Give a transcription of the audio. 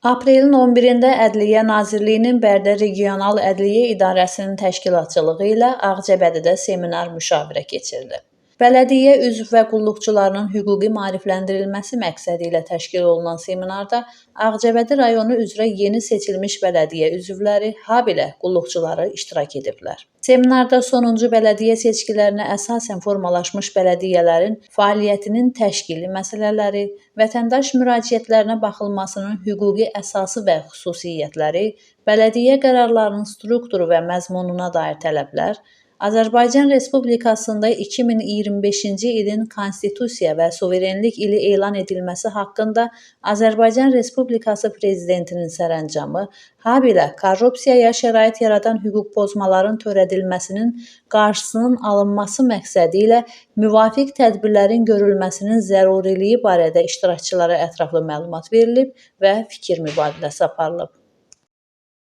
Aprelin 11-də Ədliyyə Nazirliyinin Bərdə Regional Ədliyyə İdarəsinin təşkilatçılığı ilə Ağcabədidə seminar müşavirə keçirildi. Bələdiyyə üzv və qulluqçularının hüquqi maarifləndirilməsi məqsədi ilə təşkil olunan seminarda Ağcabədi rayonu üzrə yeni seçilmiş bələdiyyə üzvləri, habelə qulluqçuları iştirak ediblər. Seminarda sonuncu bələdiyyə seçkilərinə əsasən formalaşmış bələdiyyələrin fəaliyyətinin təşkili məsələləri, vətəndaş müraciətlərinə baxılmasının hüquqi əsası və xüsusiyyətləri, bələdiyyə qərarlarının strukturu və məzmununa dair tələblər, Azərbaycan Respublikasında 2025-ci ilin Konstitusiya və Suverenlik ili elan edilməsi haqqında Azərbaycan Respublikası Prezidentinin sərəncamı, habelə korrupsiyaya şərait yaradan hüquq pozmaların törədilməsinin qarşısının alınması məqsədi ilə müvafiq tədbirlərin görülməsinin zəruriliyi barədə iştirakçılara ətraflı məlumat verilib və fikir mübadiləsi aparılıb.